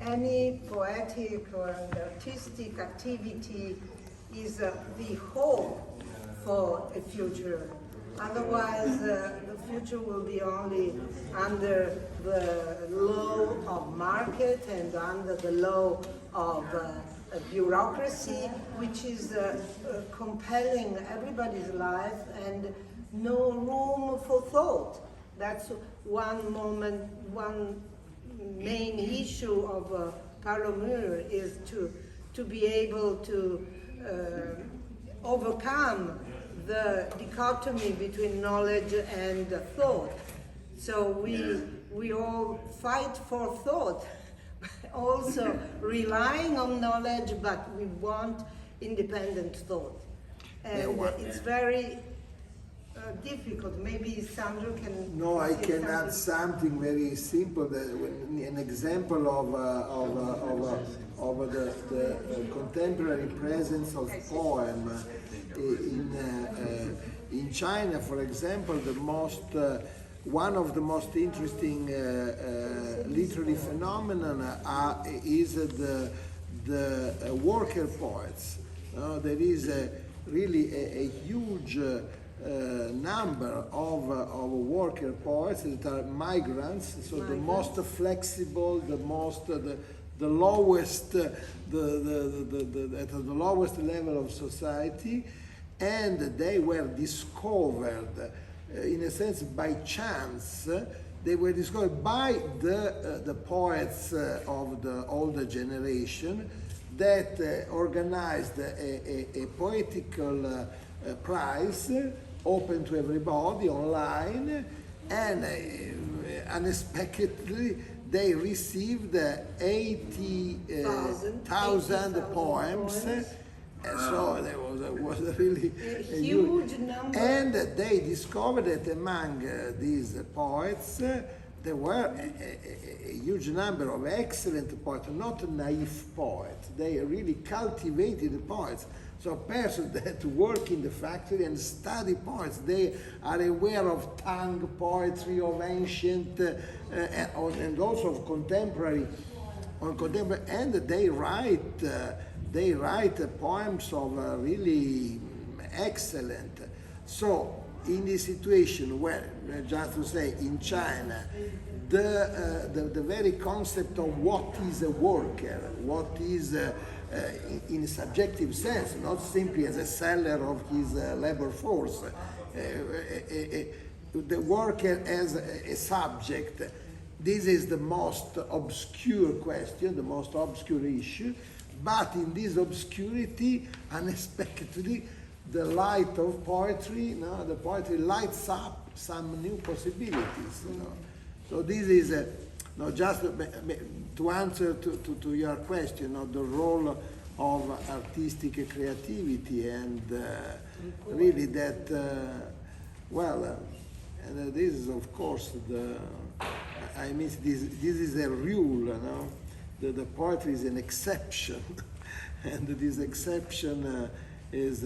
any poetic or artistic activity is the hope for a future. Otherwise, the future will be only under the law of market and under the law of bureaucracy, which is compelling everybody's life and no room for thought. That's one main issue of Carlo Meurer is to be able to overcome the dichotomy between knowledge and thought. So we all fight for thought, also relying on knowledge, but we want independent thought. And it's very difficult. Maybe Sandro can. No, I can add something very simple. An example of the contemporary presence of poem in China, for example. One of the most interesting literary phenomenon is the worker poets. There is really a huge number of worker poets that are migrants, so the most flexible, the lowest, at the lowest level of society, and they were discovered in a sense by chance. They were discovered by the poets of the older generation that organized a poetical prize open to everybody online, and unexpectedly they received 80,000 poems. So there was really a huge number. And they discovered that among these poets there were a huge number of excellent poets, not naive poets. They really cultivated poets. So persons that work in the factory and study poets, they are aware of tongue poetry, of ancient and also of contemporary, and they write poems of really excellent. So in this situation where, just to say, in China, the very concept of what is a worker, what is in a subjective sense, not simply as a seller of his labor force, the worker as a subject. This is the most obscure question, the most obscure issue, but in this obscurity, unexpectedly, the light of poetry, the poetry lights up some new possibilities. So this is just to answer to your question of the role of artistic creativity, and really that, and this is of course this is a rule, the poetry is an exception, and this exception is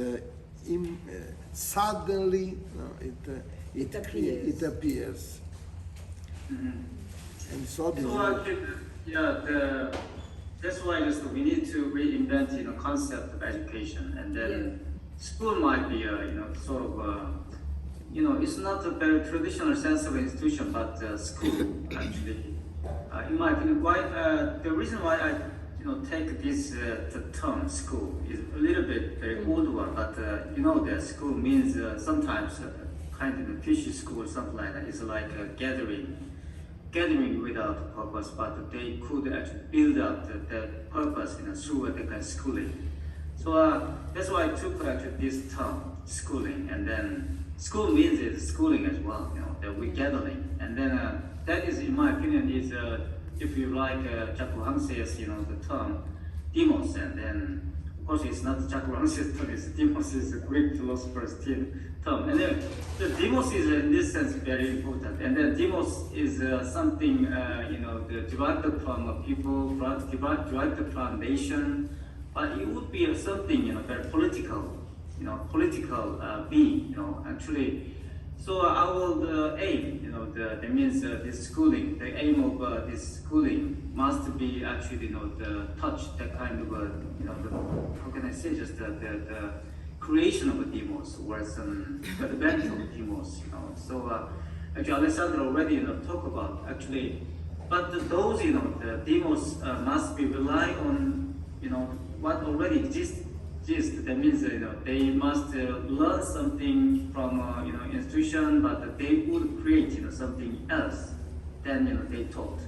suddenly it appears. Mm-hmm. And so this that's why we need to reinvent concept of education, and then school might be sort of it's not a very traditional sense of institution, but school actually. In my opinion, the reason why I take this the term school is a little bit very old one, but that school means sometimes kind of a fishy school, something like that. It's like a gathering without purpose, but they could actually build up the purpose through the kind of schooling. So that's why I took actually this term schooling, and then school means it's schooling as well, that we're gathering, and then that is, in my opinion, is if you like Jack Wang says, the term demos, and then of course it's not Jack Wang's term, it's demos is a Greek philosopher's term, and then the demos is in this sense very important, and then demos is something derived from people, derived from nation, but it would be something very political, political being, actually. So I will aim, that means this schooling, the aim of this schooling must be actually, the touch, that kind of, how can I say, just the creation of a demos or some advantage of demos, So actually, Alessandro already, talk about actually, but those, the demos must be rely on, what already exists. That means they must learn something from institution, but they would create something else than they taught.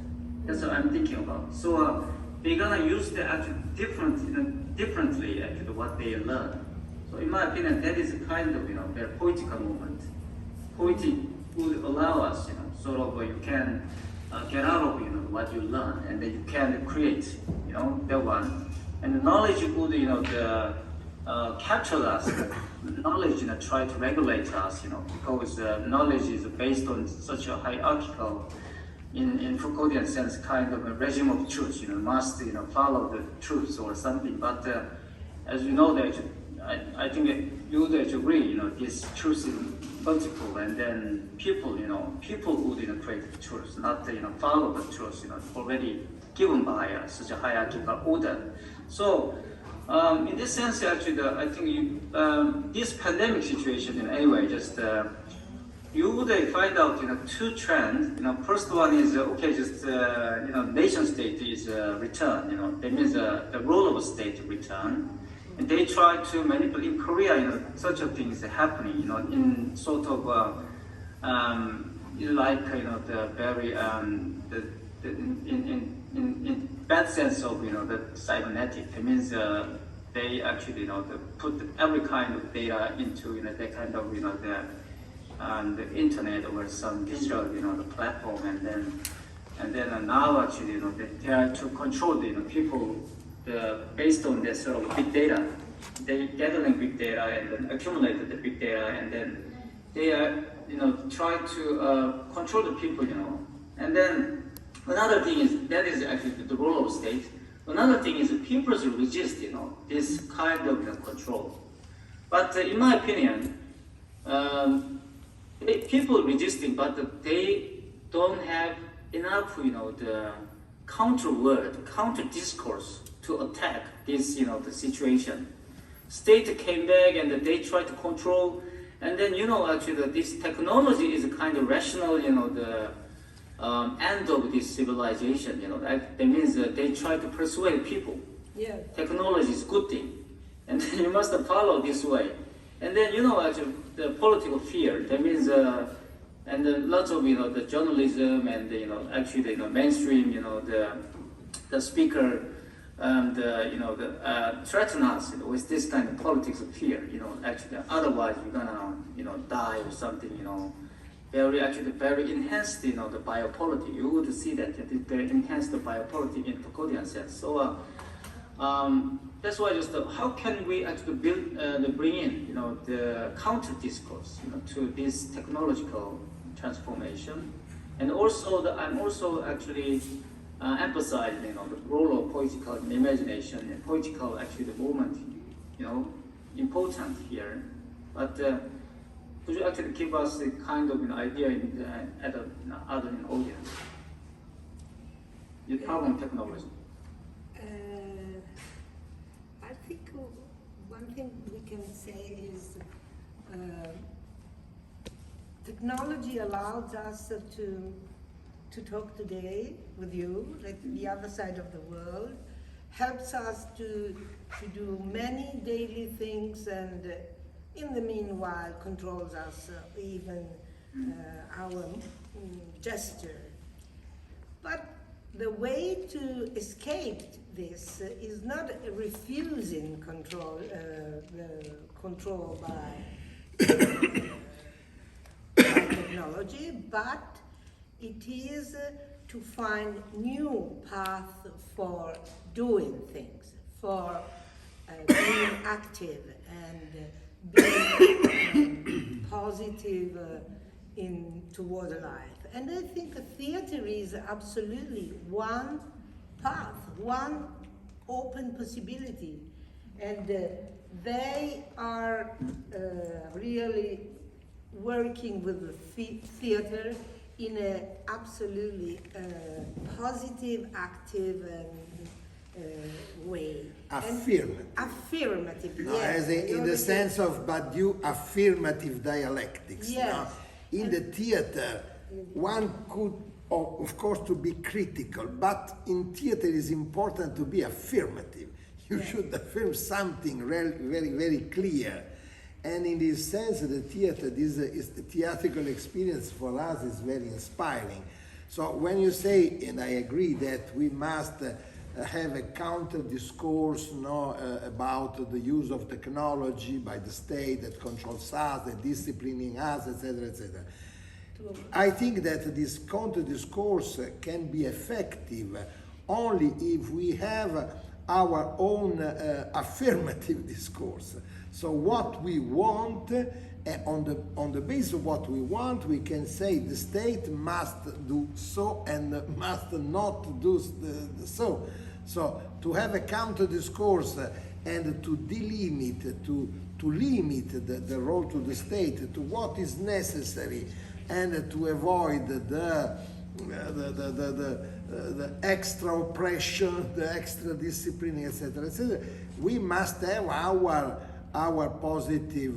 That's what I'm thinking about. So they're gonna use the actually differently actually what they learn. So in my opinion, that is a kind of their poetical moment. Poetic would allow us sort of you can get out of what you learn, and then you can create that one. And the knowledge would capture us. Knowledge try to regulate us, because knowledge is based on such a hierarchical, in Foucauldian sense, kind of a regime of truth. Must follow the truth or something. But as you know, that I think you would agree. This truth is multiple, and then people would create the truth, not follow the truth. Already given by such a hierarchical order. So. In this sense, actually, I think this pandemic situation, in any way, just you would find out, two trends. First one is nation state is return. That means the role of a state return, and they try to manipulate. In Korea, such a thing is happening. In sort of the very in bad sense of the cybernetic. It means they actually put every kind of data into that kind of the internet or some digital the platform, and then now actually they are to control the people based on their sort of big data. They gathering big data and then accumulate the big data, and then they are try to control the people, and then. Another thing is, that is actually the role of state. Another thing is people resist, this kind of control. But in my opinion, people resisting, but they don't have enough, the counter word, counter discourse to attack this, the situation. State came back and they tried to control, and then actually this technology is a kind of rational, the end of this civilization, that means they try to persuade people. Yeah. Technology is a good thing, and then you must follow this way. And then actually the political fear. That means and then lots of the journalism and actually mainstream the speaker and threaten us with this kind of politics of fear. Actually otherwise you're gonna die or something. Very enhanced, the biopolity. You would see that they enhanced the biopolity in Foucauldian sense. So that's why just how can we actually bring in, the counter discourse, to this technological transformation, and also I'm also actually emphasizing, the role of poetical imagination and poetical actually the movement, important here, but. Could you actually give us a kind of an idea at the other audience? The problem technology. I think one thing we can say is technology allows us to talk today with you, like the other side of the world, helps us to do many daily things, and in the meanwhile controls us, even our gesture. But the way to escape this is not refusing control, the control by technology, but it is to find new paths for doing things, for being active and being positive toward life. And I think theater is absolutely one path, one open possibility. And they are really working with the theater in a absolutely positive, active way. Affirmative. Affirmative, No, yes. as in the sense of, but you affirmative dialectics. Yes. No? In the theater, one could, of course, to be critical, but in theater it is important to be affirmative. You should affirm something very, very, very clear. And in this sense, the theater, the theatrical experience for us is very inspiring. So when you say, and I agree that we must have a counter discourse about the use of technology by the state that controls us, that disciplining us, etc., etc. I think that this counter discourse can be effective only if we have our own affirmative discourse. So what we want, on the basis of what we want, we can say the state must do so and must not do so. So to have a counter discourse and to delimit, to limit the role to the state to what is necessary, and to avoid the extra oppression, the extra discipline, etc., etc., we must have our positive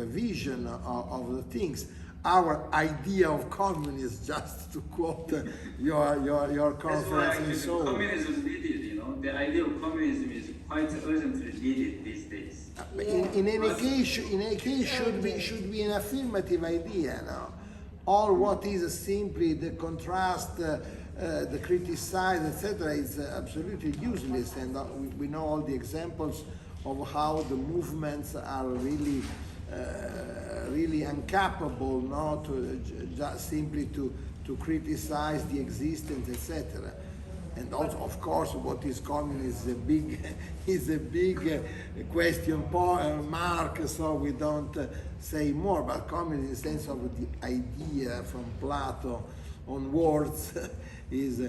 vision of the things. Our idea of communism, just to quote your conference in Seoul. Communism is needed, you know. The idea of communism is quite urgently needed these days. In any case, should be an affirmative idea. No? All what is simply the contrast, the criticize, etc., is absolutely useless. And we know all the examples of how the movements are really incapable, not just simply to criticize the existence, etc. And also, of course, what is communism is a big question mark. So we don't say more. But communism, in the sense of the idea from Plato onwards, is.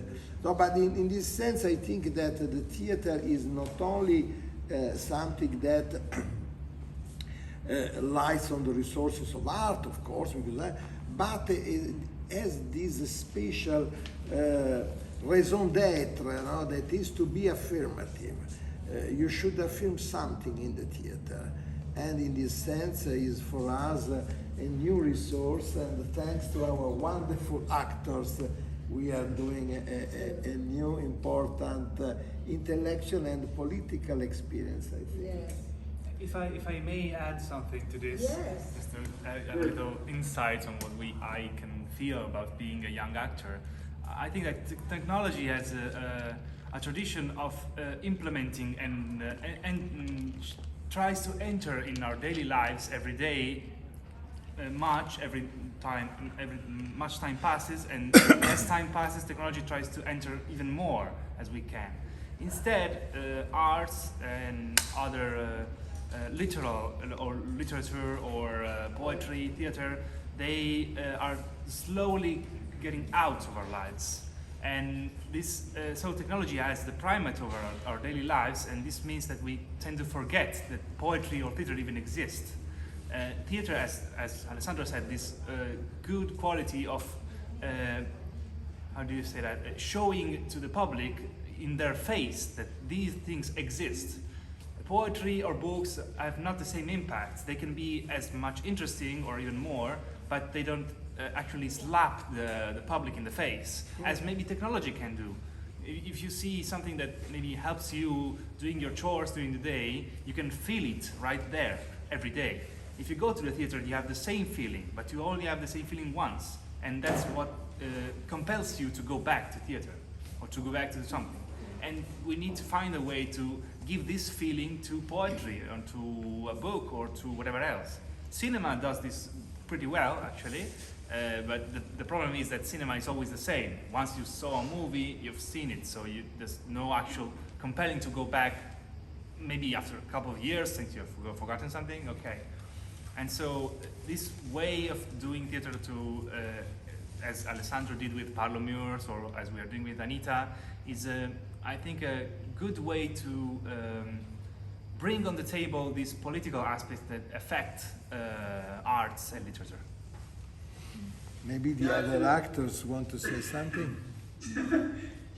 No, but in this sense, I think that the theater is not only something that lies on the resources of art, of course, because but it has this special raison d'être, that is to be affirmative. You should affirm something in the theater, and in this sense is for us a new resource, and thanks to our wonderful actors, we are doing a new important intellectual and political experience, I think. Yes. If I may add something to this, Yes. just a little insight on what I can feel about being a young actor. I think that technology has a tradition of implementing and tries to enter in our daily lives every day. Much time passes, and as time passes, technology tries to enter even more as we can. Instead, arts and other literature or poetry, theater, they are slowly getting out of our lives. And this, so technology has the primate over our daily lives, and this means that we tend to forget that poetry or theater even exists. Theater, as Alessandro said, this good quality of, how do you say that, showing to the public in their face that these things exist. Poetry or books have not the same impact. They can be as much interesting or even more, but they don't actually slap the public in the face, as maybe technology can do. If you see something that maybe helps you doing your chores during the day, you can feel it right there every day. If you go to the theater, you have the same feeling, but you only have the same feeling once. And that's what compels you to go back to theater or to go back to something. And we need to find a way to give this feeling to poetry or to a book or to whatever else. Cinema does this pretty well, actually, but the problem is that cinema is always the same. Once you saw a movie, you've seen it, so there's no actual compelling to go back, maybe after a couple of years since you've forgotten something, okay. And so this way of doing theater to, as Alessandro did with Paolo Mures, or as we are doing with Anita, is I think a good way to bring on the table these political aspects that affect arts and literature. Maybe the other actors want to say something.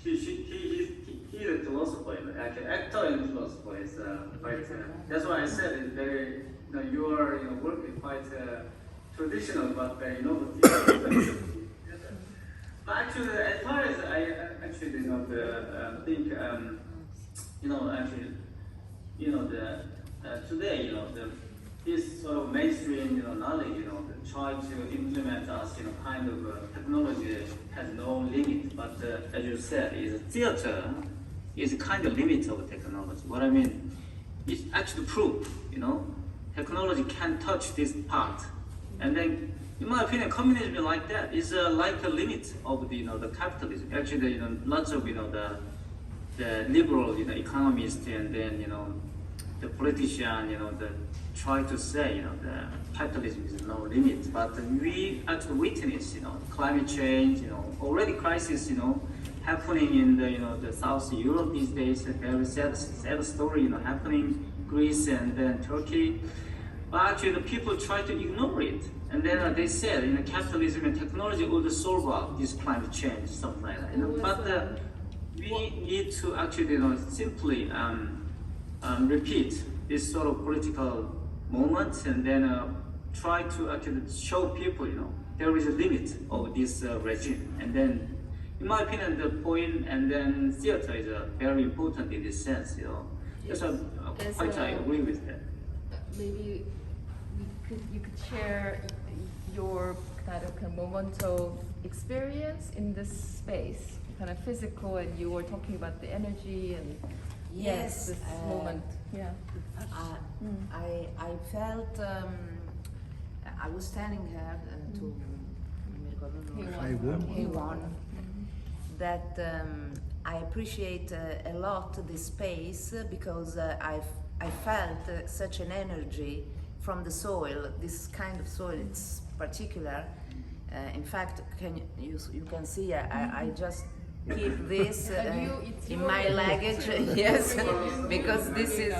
He's a philosopher, actually actor and philosopher. Is quite. That's why I said it's very. You are working quite traditional but very innovative. But actually, as far as I actually think today this sort of mainstream knowledge try to implement us kind of technology has no limit. But as you said, is theater is a kind of limit of technology. What I mean, it's actually proof. Technology can touch this part, and then. In my opinion, communism is like that. It's like a limit of the capitalism. Actually, lots of the liberal economists and then the politician try to say the capitalism is no limit. But we actually witness climate change already crisis happening in the South Europe these days. A very sad story happening Greece and then Turkey. But actually, the people try to ignore it. And then they said, capitalism and technology will solve out this climate change, something like that. But we need to actually, simply repeat this sort of political moment, and then try to actually show people, there is a limit of this regime. And then, in my opinion, the poem and then theater is very important in this sense. Yes. That's quite I agree with that. Maybe you could share your kind of momental experience in this space, kind of physical, and you were talking about the energy and Yes, this moment. Yeah. I felt I was telling her to Heiwon that I appreciate a lot this space because I felt such an energy from the soil. This kind of soil, it's particular. In fact, you can see I just keep this in my luggage, yes, because this is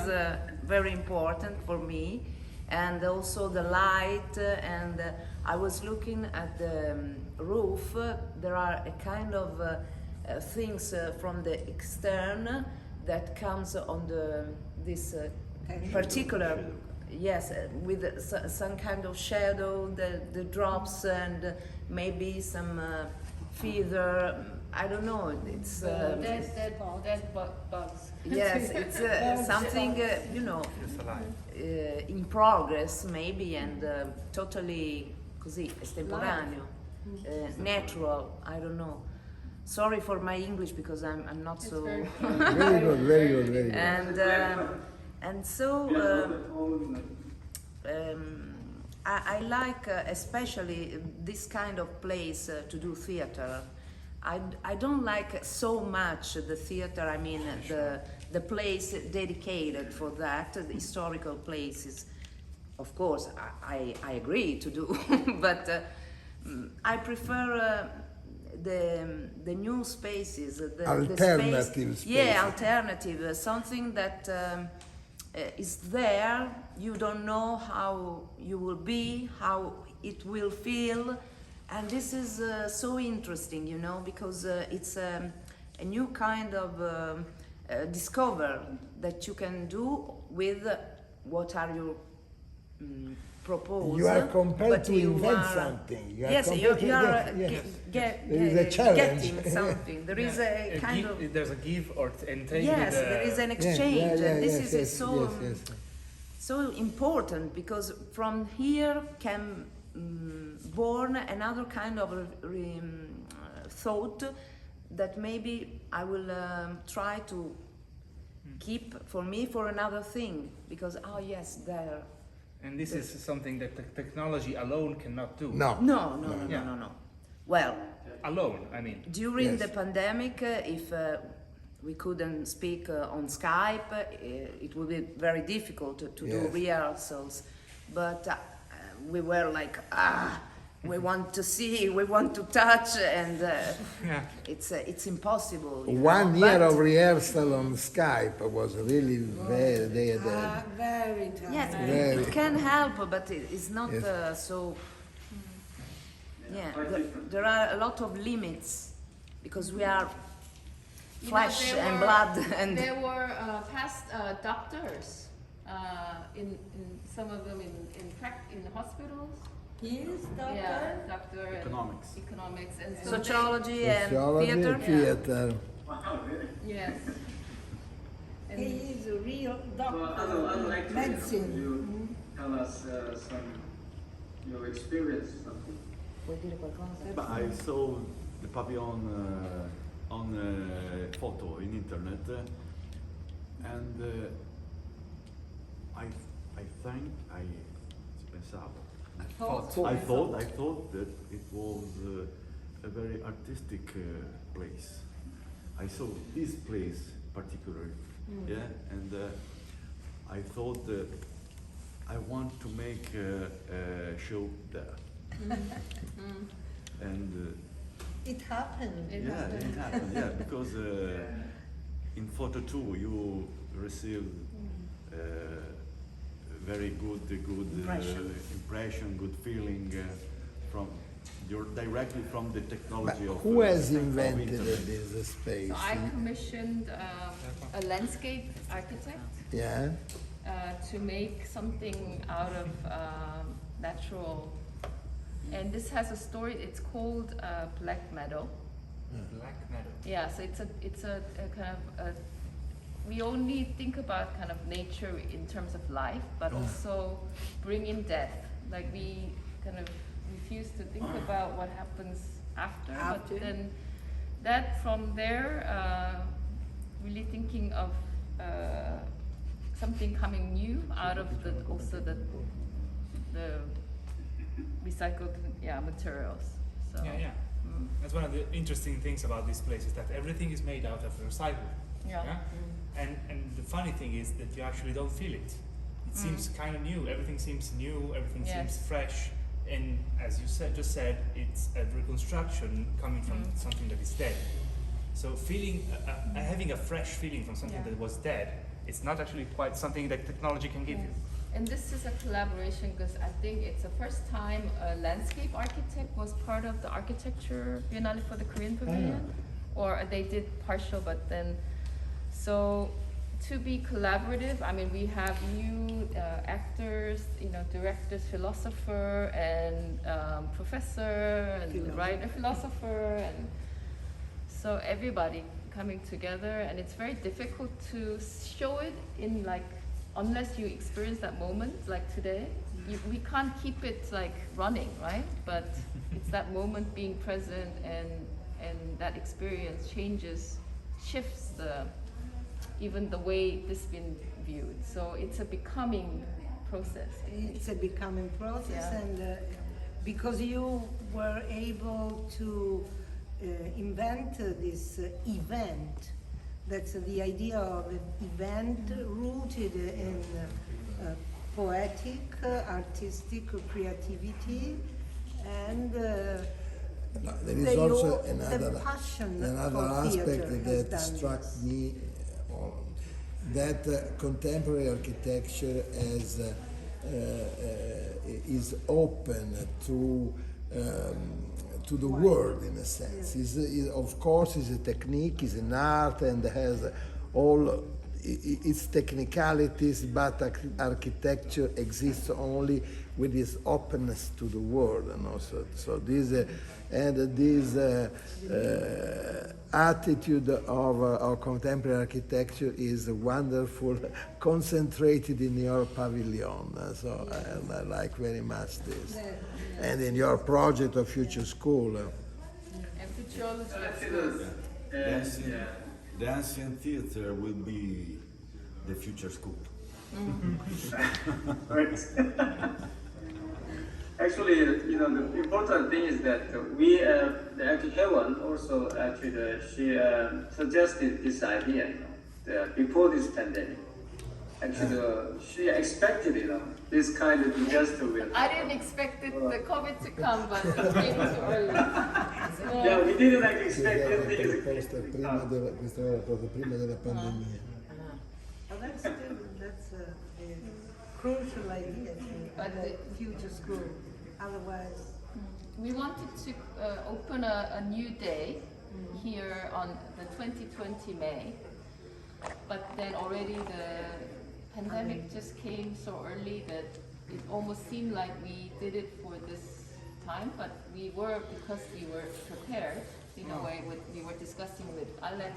very important for me, and also the light. And I was looking at the roof. There are a kind of things from the extern that comes on this particular. Yes, with some kind of shadow, the drops, and maybe some feather. I don't know. It's Dead bugs. yes, it's something in progress maybe, and totally così estemporaneo, natural. I don't know. Sorry for my English because I'm not so. Very good, very good, very good. And so I like especially this kind of place to do theater. I don't like so much the theater, I mean the place dedicated for that, the historical places. Of course, I agree to do, but I prefer the new spaces, the Alternative space, spaces. yeah, alternative, something that is there. You don't know how you will be, how it will feel, and this is so interesting, because it's a new kind of discover that you can do with what are your proposals. You are compelled but to you invent are- something. You are yes, compelled to- you are yes. there is a challenge. getting something. There is a kind of There's a give and take. yes, with, there is an Yeah, exchange, yeah, yeah, and this yes, is yes, so yes. so important because from here can born another kind of thought that maybe I will try to keep for me for another thing because yes, there. And this is something that technology alone cannot do. No. No. Well, Alone, I mean. during Yes. the pandemic, if we couldn't speak on Skype, it would be very difficult to do Yes. rehearsals. But we were like, we want to see, we want to touch, and Yeah. it's impossible. you One know, year but- of rehearsal on Skype was really very, Very tough. Yes, Very. it can help, but it's not Yes. so. Yeah, quite different. there are a lot of limits because we are You know, flesh there and were- blood, and There were past doctors in some of them in hospitals. Yes, doctor? Yeah, doctor and Economics. economics and so sociology and sociology theater. and theater. Wow, really? Yes. And He is a real Well, I'd like to medicine. you tell us some your experience something. Vuoi dire qualcosa? But I saw the pavilion on photo in internet, and I think I pensavo. I thought that it was a very artistic place. I saw this place particularly, yeah, and I thought that I want to make a show there. And It happened. It yeah, happened. it happened. Yeah, because in photo 2 you receive very good impression, good feeling from directly from the But technology of. who has of invented internet. this space? so I commissioned a landscape architect Yeah? to make something out of natural. And this has a story. It's called Black Meadow. Black Meadow. Yeah, so it's a kind of a, we only think about kind of nature in terms of life, but also bring in death. Like we kind of refuse to think about what happens after. After. But then that from there, really thinking of something coming new out of the recycled materials. So Yeah, yeah. That's one of the interesting things about this place is that everything is made out of recycled. Yeah. And the funny thing is that you actually don't feel it. It seems kind of new. Everything seems new. Everything Yes. seems fresh. And as you just said, it's a reconstruction coming from something that is dead. So feeling, having a fresh feeling from something Yeah. that was dead, it's not actually quite something that technology can give you. And this is a collaboration because I think it's the first time a landscape architect was part of the architecture biennale for the Korean Pavilion, or they did partial, but then, so to be collaborative, I mean, we have new actors, directors, philosopher, and professor, and writer, philosopher, and so everybody coming together, and it's very difficult to show it in unless you experience that moment, like today, we can't keep it running, right? But it's that moment being present, and that experience shifts even the way this been viewed. So it's a becoming process. It's a becoming process, Yeah. and because you were able to invent this event, that's the idea of an event rooted in poetic, artistic creativity, and There is they also all- another the passion another for theater aspect has that done struck this. me, that contemporary architecture is open to the world in a sense. Of course, it's a technique, it's an art, and has all its technicalities, but architecture exists only with this openness to the world, and also so this attitude of contemporary architecture is wonderful, concentrated in your pavilion. So I like very much this, and in your project of future school. And futurology, of Actually, course. The ancient theater will be the future school. Right. Actually, the important thing is that actually Helen also she suggested this idea before this pandemic, actually she expected, this kind of disaster will. I didn't expect it, the COVID to come, but it came too early. Yeah, we didn't like Sì, expect abbiamo it. proposta prima questa era proprio prima della pandemia. Well, that's a crucial idea to But have a future school. Otherwise, We wanted to open a new day here on the 2020 May, but then already the pandemic just came so early that it almost seemed like we did it for this time, but we were, because we were prepared in a way. We were discussing with Alex,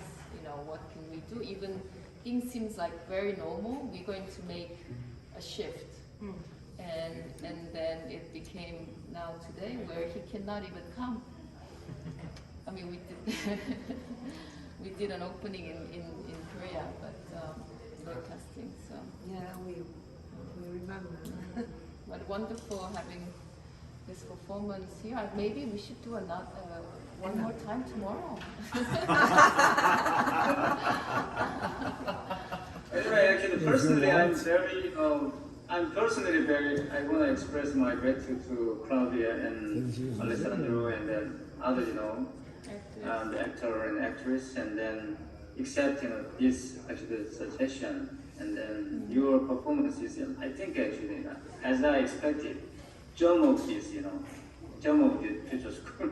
what can we do? Even things seems like very normal. We're going to make a shift. And then it became now today where he cannot even come. I mean, we did we did an opening in Korea, but broadcasting. So, yeah, we remember. but wonderful having this performance here. Maybe we should do another one more time tomorrow. Anyway, actually, personally, I'm personally very, I want to express my gratitude to Claudia and Alessandro and then other, the actor and actress, and then accepting this actually suggestion, and then your performance is, I think actually, as I expected, jump of this, jump of the future school.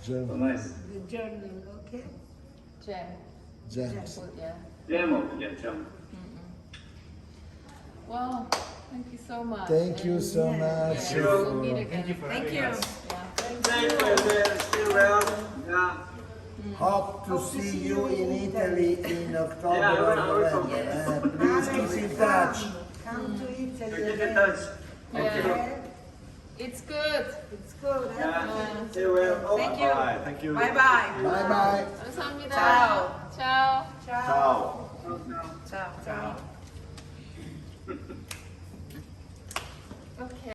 So nice. The journey, okay? Gem. James. Yeah. Jam of, yeah, jump. Well, thank you so much. Thank you And, so yeah, much. we'll meet again. Thank you for Thank having you. us. Yeah. Thank you, and then still well. Yeah. Hope to see you in Italy in October Yeah, I or will come. November. Please keep in touch. Come to Italy. Keep in touch. Thank you. Yeah. It's good. It's good, huh? Yeah. Still well. Thank you. Bye. Thank you. Bye bye. Bye bye. 감사합니다. Ciao. Ciao. Ciao. Ciao. Ciao. Okay.